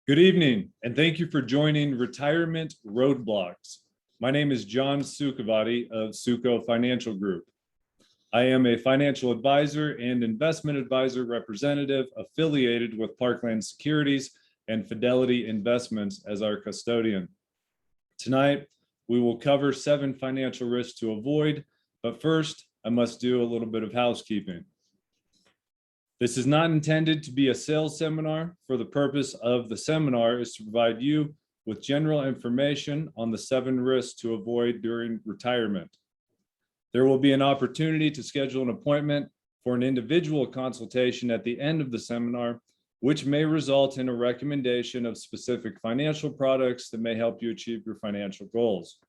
Good evening, and thank you for joining Retirement Roadblocks. My name is John Sukovaty of Suko Financial Group. I am a financial advisor and investment advisor representative affiliated with Parkland Securities and Fidelity Investments as our custodian. Tonight, we will cover 7 financial risks to avoid, but first, I must do a little bit of housekeeping. This is not intended to be a sales seminar. For the purpose of the seminar is to provide you with general information on the 7 risks to avoid during retirement. There will be an opportunity to schedule an appointment for an individual consultation at the end of the seminar, which may result in a recommendation of specific financial products that may help you achieve your financial goals.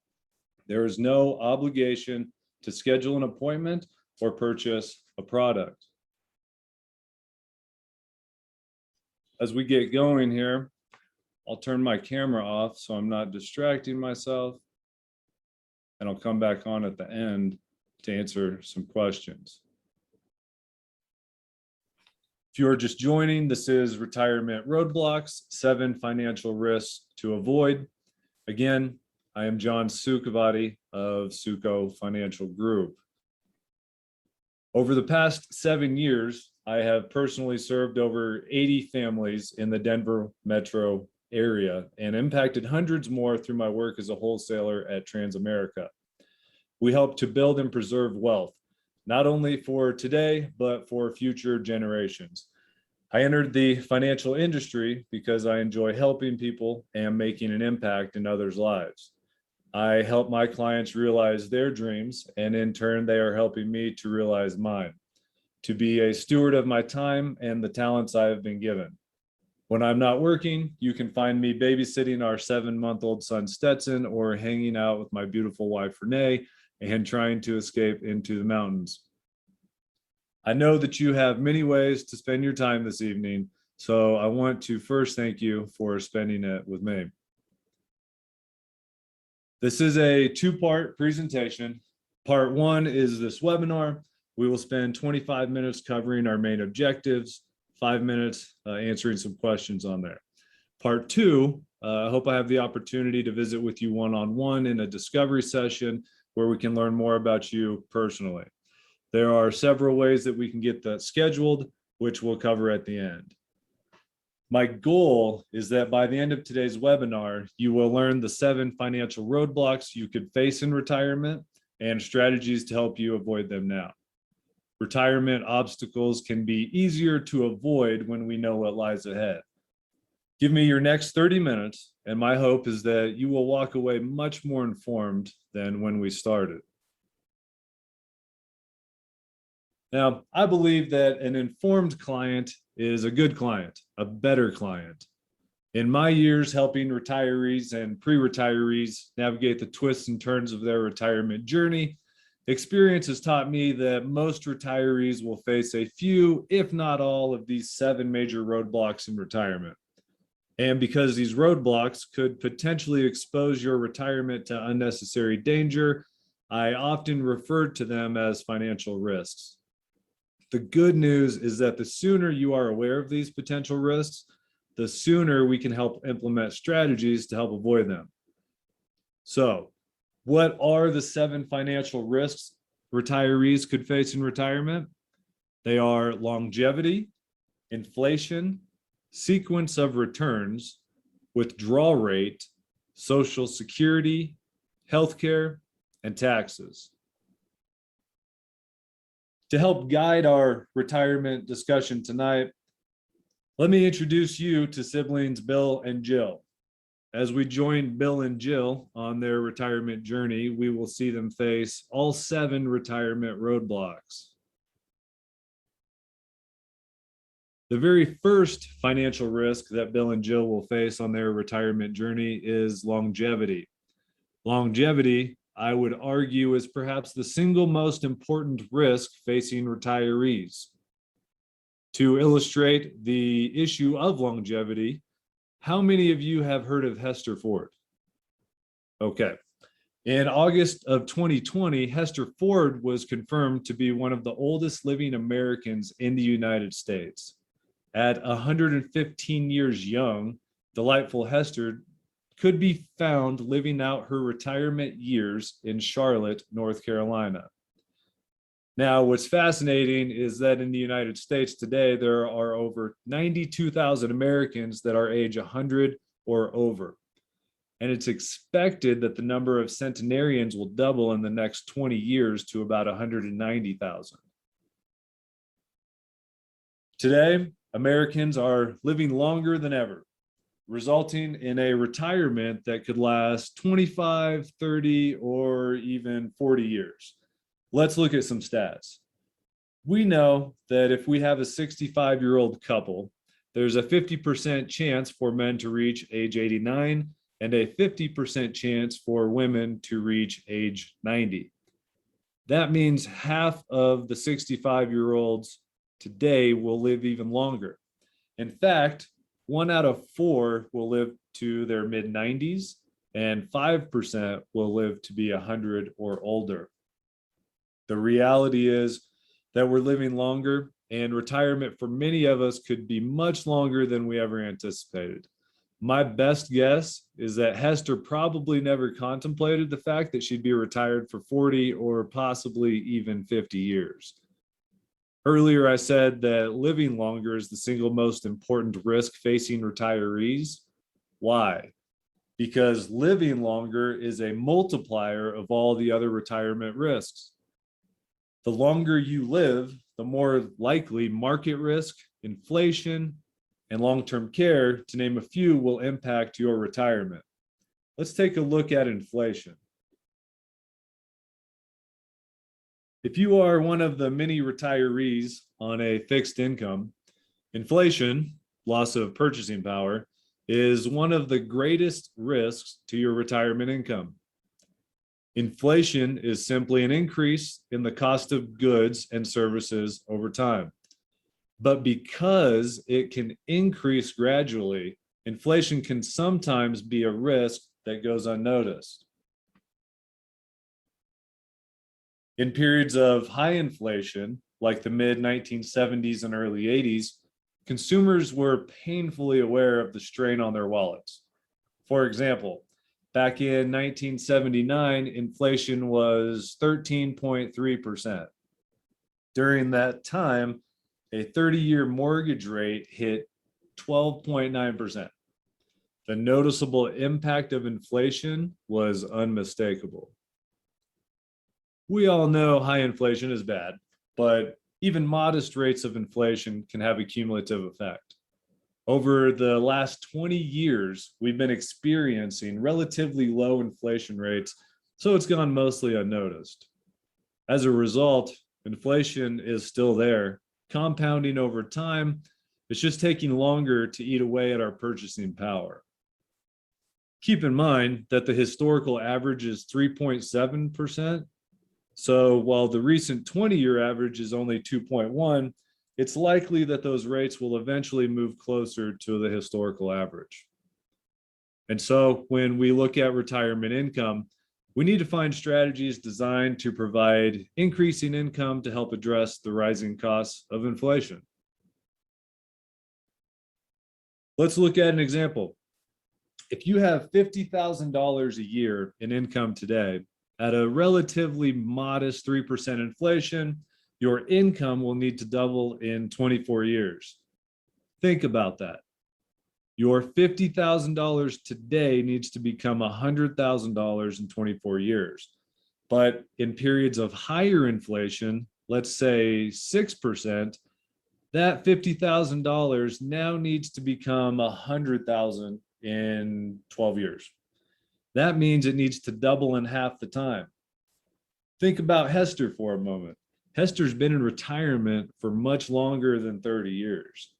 There is no obligation to schedule an appointment or purchase a product. As we get going here, I'll turn my camera off so I'm not distracting myself, and I'll come back on at the end to answer some questions. If you're just joining, this is Retirement Roadblocks, 7 financial risks to avoid. Again, I am John Sukovaty of Suko Financial Group. Over the past 7 years, I have personally served over 80 families in the Denver metro area and impacted hundreds more through my work as a wholesaler at Transamerica. We help to build and preserve wealth, not only for today, but for future generations. I entered the financial industry because I enjoy helping people and making an impact in others' lives. I help my clients realize their dreams, and in turn, they are helping me to realize mine, to be a steward of my time and the talents I have been given. When I'm not working, you can find me babysitting our 7-month-old son Stetson, or hanging out with my beautiful wife Renee and trying to escape into the mountains. I know that you have many ways to spend your time this evening, so I want to first thank you for spending it with me. This is a 2-part presentation. Part 1 is this webinar. We will spend 25 minutes covering our main objectives, 5 minutes answering some questions on there. Part 2, I hope I have the opportunity to visit with you one-on-one in a discovery session where we can learn more about you personally. There are several ways that we can get that scheduled, which we'll cover at the end. My goal is that by the end of today's webinar, you will learn the 7 financial roadblocks you could face in retirement and strategies to help you avoid them now. Retirement obstacles can be easier to avoid when we know what lies ahead. Give me your next 30 minutes, and my hope is that you will walk away much more informed than when we started. Now, I believe that an informed client is a good client, a better client. In my years helping retirees and pre-retirees navigate the twists and turns of their retirement journey, experience has taught me that most retirees will face a few, if not all, of these 7 major roadblocks in retirement. And because these roadblocks could potentially expose your retirement to unnecessary danger, I often refer to them as financial risks. The good news is that the sooner you are aware of these potential risks, the sooner we can help implement strategies to help avoid them. So, what are the 7 financial risks retirees could face in retirement? They are longevity, inflation, sequence of returns, withdrawal rate, Social Security, healthcare, and taxes. To help guide our retirement discussion tonight, let me introduce you to siblings Bill and Jill. As we join Bill and Jill on their retirement journey, we will see them face all 7 retirement roadblocks. The very first financial risk that Bill and Jill will face on their retirement journey is longevity. Longevity, I would argue, is perhaps the single most important risk facing retirees. To illustrate the issue of longevity, how many of you have heard of Hester Ford? Okay. In August of 2020, Hester Ford was confirmed to be one of the oldest living Americans in the United States. At 115 years young, delightful Hester could be found living out her retirement years in Charlotte, North Carolina. Now, what's fascinating is that in the United States today, there are over 92,000 Americans that are age 100 or over. And it's expected that the number of centenarians will double in the next 20 years to about 190,000. Today, Americans are living longer than ever, resulting in a retirement that could last 25, 30, or even 40 years. Let's look at some stats. We know that if we have a 65-year-old couple, there's a 50% chance for men to reach age 89 and a 50% chance for women to reach age 90. That means half of the 65-year-olds today will live even longer. In fact, 1 out of 4 will live to their mid-90s, and 5% will live to be 100 or older. The reality is that we're living longer, and retirement for many of us could be much longer than we ever anticipated. My best guess is that Hester probably never contemplated the fact that she'd be retired for 40 or possibly even 50 years. Earlier, I said that living longer is the single most important risk facing retirees. Why? Because living longer is a multiplier of all the other retirement risks. The longer you live, the more likely market risk, inflation, and long-term care, to name a few, will impact your retirement. Let's take a look at inflation. If you are one of the many retirees on a fixed income, inflation, loss of purchasing power, is one of the greatest risks to your retirement income. Inflation is simply an increase in the cost of goods and services over time. But because it can increase gradually, inflation can sometimes be a risk that goes unnoticed. In periods of high inflation, like the mid-1970s and early 80s, consumers were painfully aware of the strain on their wallets. For example, back in 1979, inflation was 13.3%. During that time, a 30-year mortgage rate hit 12.9%. The noticeable impact of inflation was unmistakable. We all know high inflation is bad, but even modest rates of inflation can have a cumulative effect. Over the last 20 years, we've been experiencing relatively low inflation rates, so it's gone mostly unnoticed. As a result, inflation is still there, compounding over time. It's just taking longer to eat away at our purchasing power. Keep in mind that the historical average is 3.7%. So while the recent 20-year average is only 2.1, it's likely that those rates will eventually move closer to the historical average. And so when we look at retirement income, we need to find strategies designed to provide increasing income to help address the rising costs of inflation. Let's look at an example. If you have $50,000 a year in income today, at a relatively modest 3% inflation, your income will need to double in 24 years. Think about that. Your $50,000 today needs to become $100,000 in 24 years. But in periods of higher inflation, let's say 6%, that $50,000 now needs to become $100,000 in 12 years. That means it needs to double in half the time. Think about Hester for a moment. Hester's been in retirement for much longer than 30 years.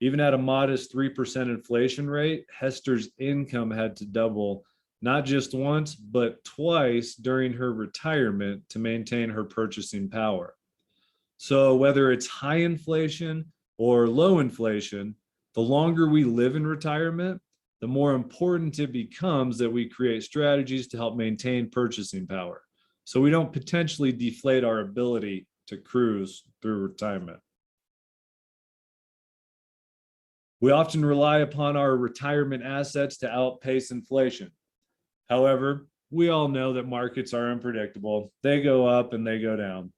Even at a modest 3% inflation rate, Hester's income had to double not just once, but twice during her retirement to maintain her purchasing power. So whether it's high inflation or low inflation, the longer we live in retirement, the more important it becomes that we create strategies to help maintain purchasing power, so we don't potentially deflate our ability to cruise through retirement. We often rely upon our retirement assets to outpace inflation. However, we all know that markets are unpredictable. They go up and they go down.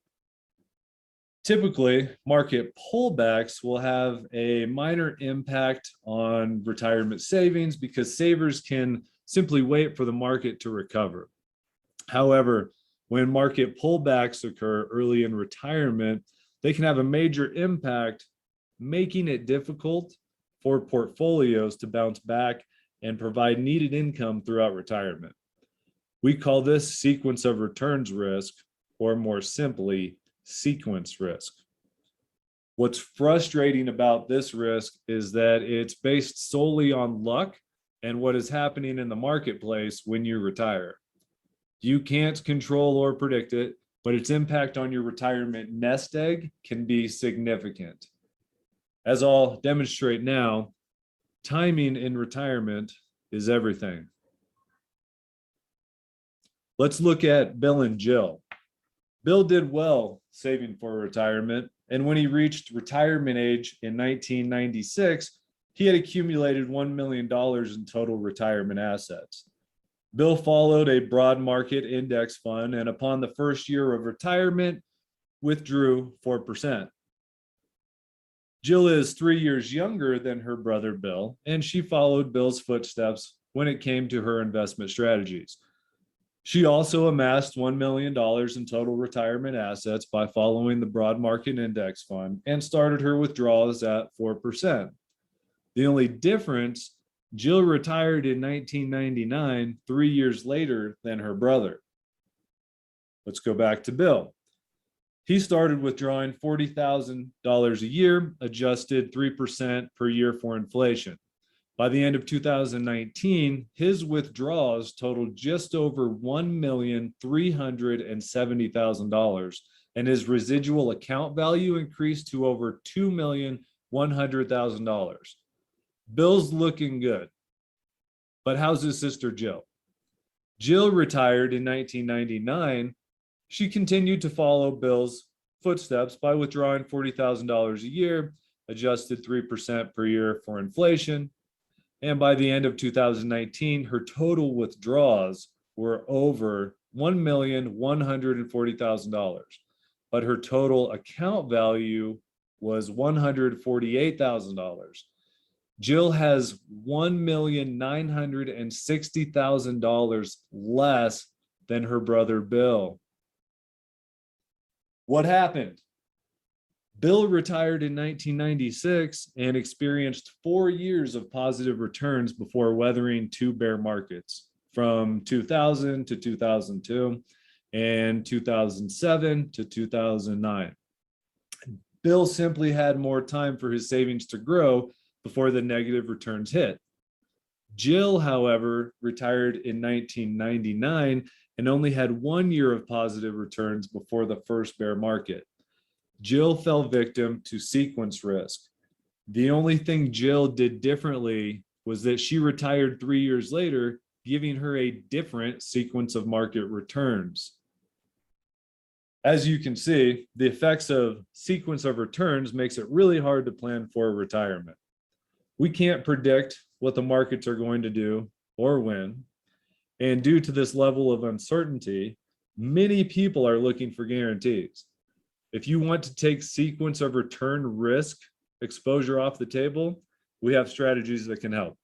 Typically, market pullbacks will have a minor impact on retirement savings because savers can simply wait for the market to recover. However, when market pullbacks occur early in retirement, they can have a major impact, making it difficult for portfolios to bounce back and provide needed income throughout retirement. We call this sequence of returns risk, or more simply, sequence risk. What's frustrating about this risk is that it's based solely on luck and what is happening in the marketplace when you retire. You can't control or predict it, but its impact on your retirement nest egg can be significant. As I'll demonstrate now, timing in retirement is everything. Let's look at Bill and Jill. Bill did well saving for retirement, and when he reached retirement age in 1996, he had accumulated $1 million in total retirement assets. Bill followed a broad market index fund, and upon the first year of retirement, withdrew 4%. Jill is 3 years younger than her brother Bill, and she followed Bill's footsteps when it came to her investment strategies. She also amassed $1 million in total retirement assets by following the broad market index fund and started her withdrawals at 4%. The only difference, Jill retired in 1999, 3 years later than her brother. Let's go back to Bill. He started withdrawing $40,000 a year, adjusted 3% per year for inflation. By the end of 2019, his withdrawals totaled just over $1,370,000, and his residual account value increased to over $2,100,000. Bill's looking good. But how's his sister Jill? Jill retired in 1999. She continued to follow Bill's footsteps by withdrawing $40,000 a year, adjusted 3% per year for inflation. And by the end of 2019, her total withdrawals were over $1,140,000. But her total account value was $148,000. Jill has $1,960,000 less than her brother Bill. What happened? Bill retired in 1996 and experienced 4 years of positive returns before weathering two bear markets from 2000 to 2002 and 2007 to 2009. Bill simply had more time for his savings to grow before the negative returns hit. Jill, however, retired in 1999 and only had 1 year of positive returns before the first bear market. Jill fell victim to sequence risk. The only thing Jill did differently was that she retired 3 years later, giving her a different sequence of market returns. As you can see, the effects of sequence of returns makes it really hard to plan for retirement. We can't predict what the markets are going to do or when. And due to this level of uncertainty, many people are looking for guarantees. If you want to take sequence of return risk exposure off the table, we have strategies that can help.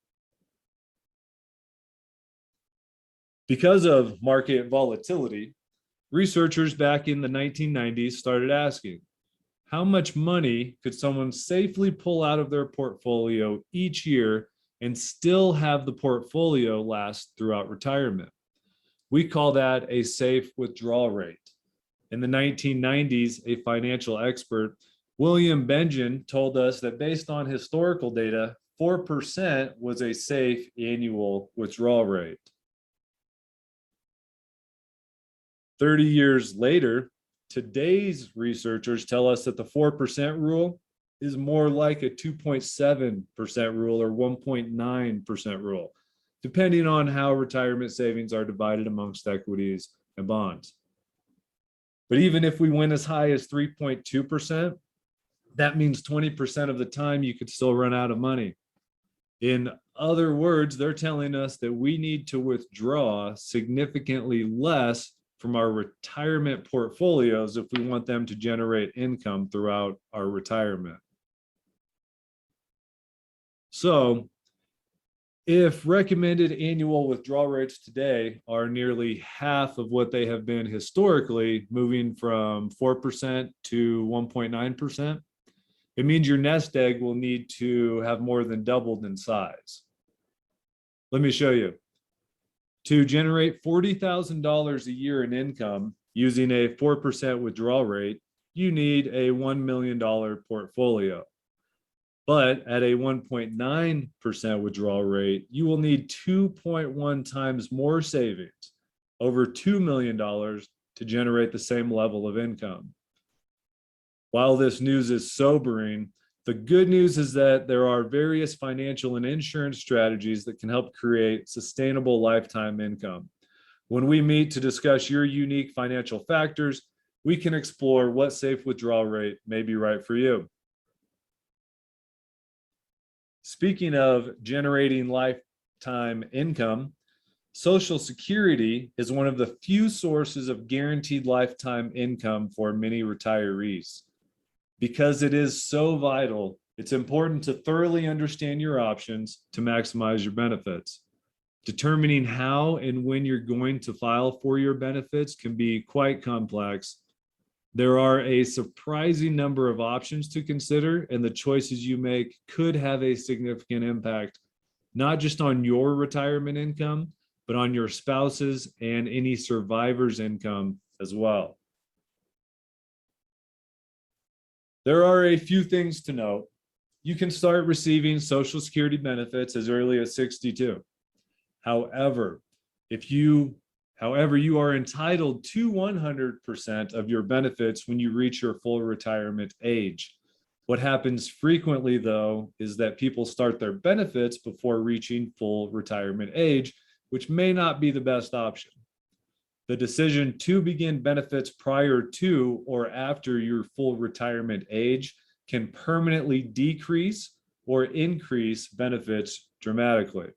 Because of market volatility, researchers back in the 1990s started asking, how much money could someone safely pull out of their portfolio each year and still have the portfolio last throughout retirement? We call that a safe withdrawal rate. In the 1990s, a financial expert, William Benjamin, told us that based on historical data, 4% was a safe annual withdrawal rate. 30 years later, today's researchers tell us that the 4% rule is more like a 2.7% rule or 1.9% rule, depending on how retirement savings are divided amongst equities and bonds. But even if we went as high as 3.2%, that means 20% of the time you could still run out of money. In other words, they're telling us that we need to withdraw significantly less from our retirement portfolios if we want them to generate income throughout our retirement. So, if recommended annual withdrawal rates today are nearly half of what they have been historically, moving from 4% to 1.9%, it means your nest egg will need to have more than doubled in size. Let me show you. To generate $40,000 a year in income using a 4% withdrawal rate, you need a $1 million portfolio. But at a 1.9% withdrawal rate, you will need 2.1 times more savings, over $2 million, to generate the same level of income. While this news is sobering, the good news is that there are various financial and insurance strategies that can help create sustainable lifetime income. When we meet to discuss your unique financial factors, we can explore what safe withdrawal rate may be right for you. Speaking of generating lifetime income, Social Security is one of the few sources of guaranteed lifetime income for many retirees. Because it is so vital, it's important to thoroughly understand your options to maximize your benefits. Determining how and when you're going to file for your benefits can be quite complex. There are a surprising number of options to consider, and the choices you make could have a significant impact, not just on your retirement income, but on your spouse's and any survivor's income as well. There are a few things to note. You can start receiving Social Security benefits as early as 62. However, you are entitled to 100% of your benefits when you reach your full retirement age. What happens frequently, though, is that people start their benefits before reaching full retirement age, which may not be the best option. The decision to begin benefits prior to or after your full retirement age can permanently decrease or increase benefits dramatically.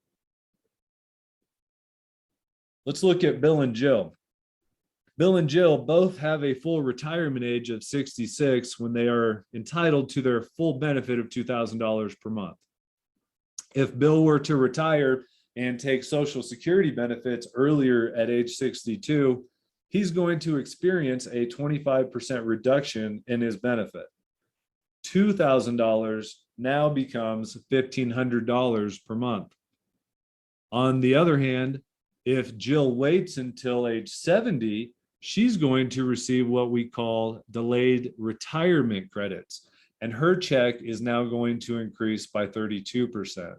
Let's look at Bill and Jill. Bill and Jill both have a full retirement age of 66 when they are entitled to their full benefit of $2,000 per month. If Bill were to retire and take Social Security benefits earlier at age 62, he's going to experience a 25% reduction in his benefit. $2,000 now becomes $1,500 per month. On the other hand, if Jill waits until age 70, she's going to receive what we call delayed retirement credits, and her check is now going to increase by 32%.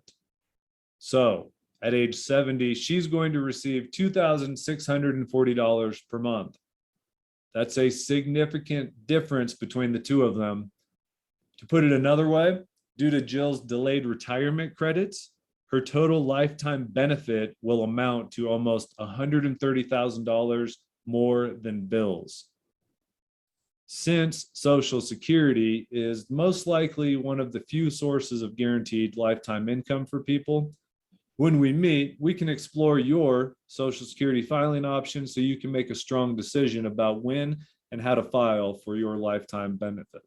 So at age 70, she's going to receive $2,640 per month. That's a significant difference between the two of them. To put it another way, due to Jill's delayed retirement credits, her total lifetime benefit will amount to almost $130,000 more than Bill's. Since Social Security is most likely one of the few sources of guaranteed lifetime income for people, when we meet, we can explore your Social Security filing options so you can make a strong decision about when and how to file for your lifetime benefit.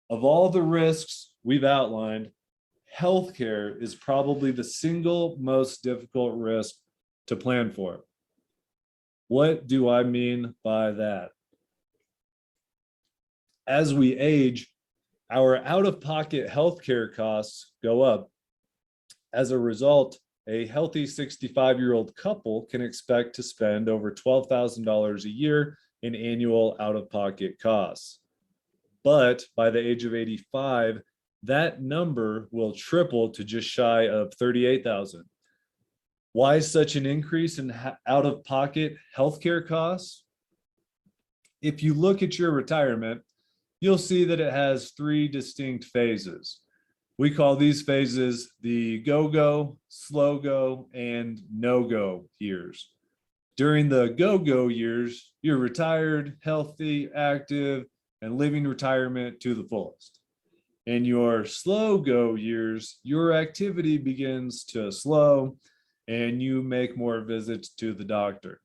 Of all the risks we've outlined, healthcare is probably the single most difficult risk to plan for. What do I mean by that? As we age, our out-of-pocket healthcare costs go up. As a result, a healthy 65-year-old couple can expect to spend over $12,000 a year in annual out-of-pocket costs. But by the age of 85, that number will triple to just shy of $38,000. Why such an increase in out-of-pocket healthcare costs? If you look at your retirement, you'll see that it has three distinct phases. We call these phases the go-go, slow-go, and no-go years. During the go-go years, you're retired, healthy, active, and living retirement to the fullest. In your slow go years, your activity begins to slow and you make more visits to the doctor.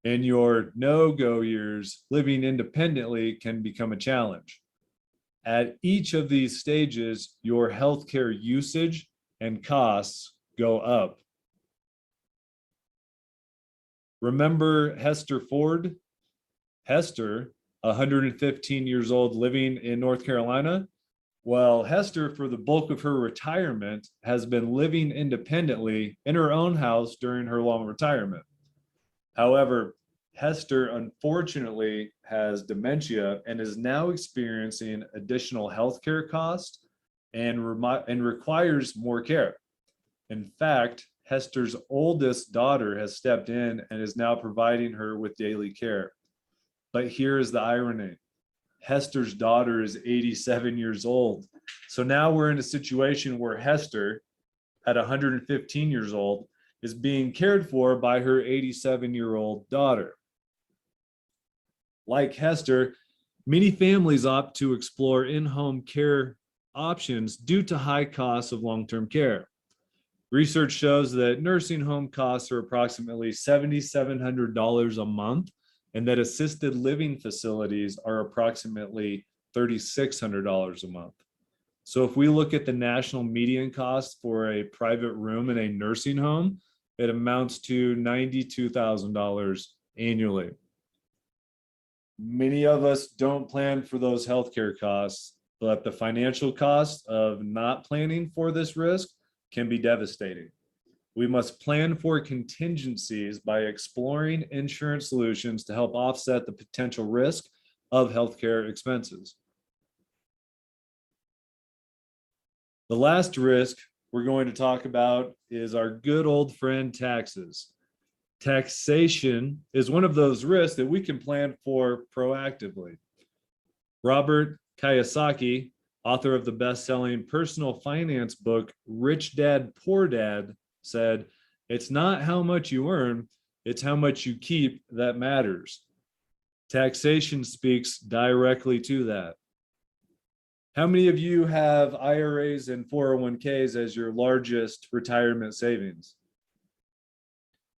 In your no-go years, living independently can become a challenge. At each of these stages, your healthcare usage and costs go up. Remember Hester Ford? Hester, 115 years old, living in North Carolina. Well, Hester, for the bulk of her retirement, has been living independently in her own house during her long retirement. However, Hester unfortunately has dementia and is now experiencing additional healthcare costs and requires more care. In fact, Hester's oldest daughter has stepped in and is now providing her with daily care. But here is the irony. Hester's daughter is 87 years old. So now we're in a situation where Hester, at 115 years old, is being cared for by her 87-year-old daughter. Like Hester, many families opt to explore in-home care options due to high costs of long-term care. Research shows that nursing home costs are approximately $7,700 a month, and that assisted living facilities are approximately $3,600 a month. So if we look at the national median cost for a private room in a nursing home, it amounts to $92,000 annually. Many of us don't plan for those healthcare costs, but the financial cost of not planning for this risk can be devastating. We must plan for contingencies by exploring insurance solutions to help offset the potential risk of healthcare expenses. The last risk we're going to talk about is our good old friend taxes. Taxation is one of those risks that we can plan for proactively. Robert Kiyosaki, author of the best-selling personal finance book, Rich Dad, Poor Dad, said, "It's not how much you earn, it's how much you keep that matters." Taxation speaks directly to that. How many of you have IRAs and 401ks as your largest retirement savings?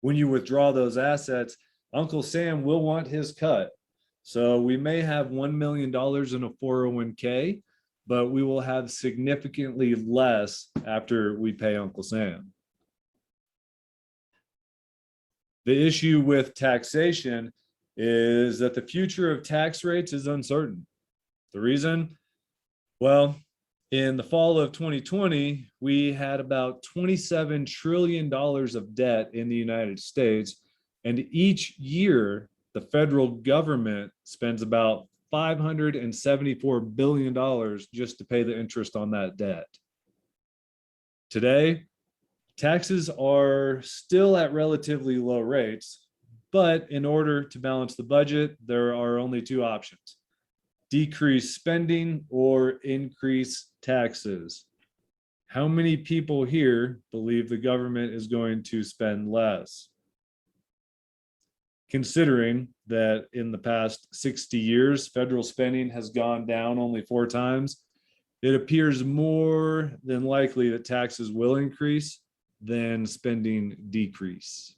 When you withdraw those assets, Uncle Sam will want his cut. So we may have $1 million in a 401k, but we will have significantly less after we pay Uncle Sam. The issue with taxation is that the future of tax rates is uncertain. The reason? Well, in the fall of 2020, we had about $27 trillion of debt in the United States, and each year, the federal government spends about $574 billion just to pay the interest on that debt. Today, taxes are still at relatively low rates, but in order to balance the budget, there are only two options: decrease spending or increase taxes. How many people here believe the government is going to spend less? Considering that in the past 60 years, federal spending has gone down only 4 times, it appears more than likely that taxes will increase than spending decrease.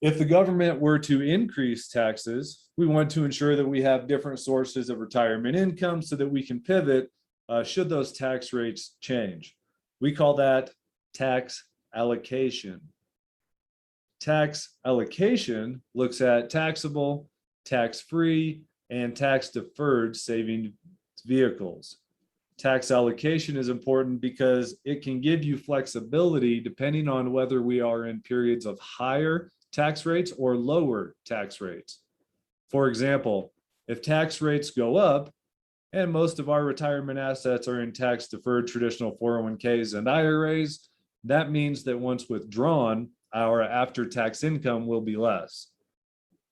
If the government were to increase taxes, we want to ensure that we have different sources of retirement income so that we can pivot should those tax rates change. We call that tax allocation. Tax allocation looks at taxable, tax-free, and tax-deferred saving vehicles. Tax allocation is important because it can give you flexibility depending on whether we are in periods of higher tax rates or lower tax rates. For example, if tax rates go up, and most of our retirement assets are in tax-deferred traditional 401ks and IRAs, that means that once withdrawn, our after-tax income will be less.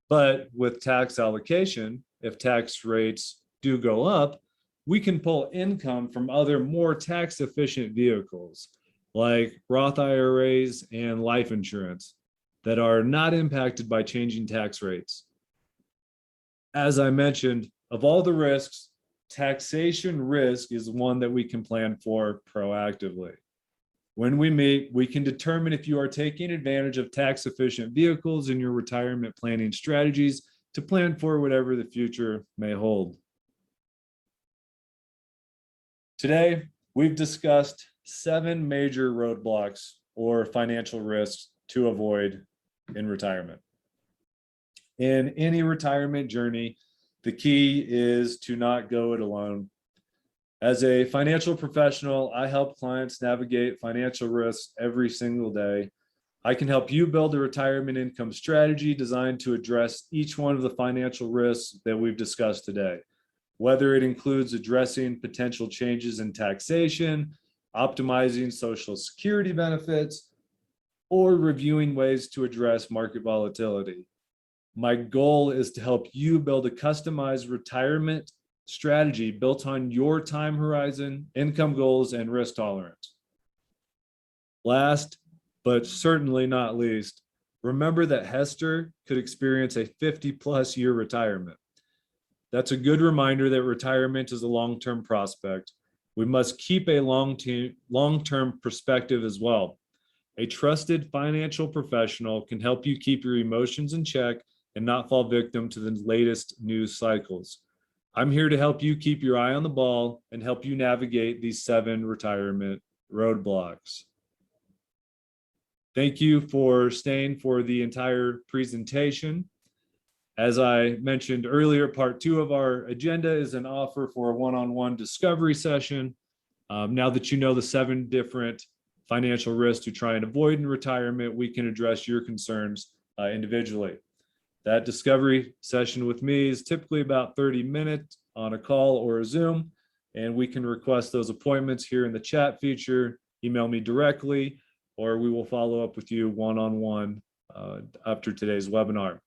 But with tax allocation, if tax rates do go up, we can pull income from other more tax-efficient vehicles like Roth IRAs and life insurance that are not impacted by changing tax rates. As I mentioned, of all the risks, taxation risk is one that we can plan for proactively. When we meet, we can determine if you are taking advantage of tax efficient vehicles in your retirement planning strategies to plan for whatever the future may hold. Today, we've discussed 7 major roadblocks or financial risks to avoid in retirement. In any retirement journey, the key is to not go it alone. As a financial professional, I help clients navigate financial risks every single day. I can help you build a retirement income strategy designed to address each one of the financial risks that we've discussed today, whether it includes addressing potential changes in taxation, optimizing Social Security benefits, or reviewing ways to address market volatility. My goal is to help you build a customized retirement strategy built on your time horizon, income goals, and risk tolerance. Last, but certainly not least, remember that Hester could experience a 50+ year retirement. That's a good reminder that retirement is a long-term prospect. We must keep a long-term perspective as well. A trusted financial professional can help you keep your emotions in check and not fall victim to the latest news cycles. I'm here to help you keep your eye on the ball and help you navigate these 7 retirement roadblocks. Thank you for staying for the entire presentation. As I mentioned earlier, part 2 of our agenda is an offer for a one-on-one discovery session. Now that you know the 7 different financial risks to try and avoid in retirement, we can address your concerns individually. That discovery session with me is typically about 30 minutes on a call or a Zoom, and we can request those appointments here in the chat feature, email me directly, or we will follow up with you one-on-one after today's webinar.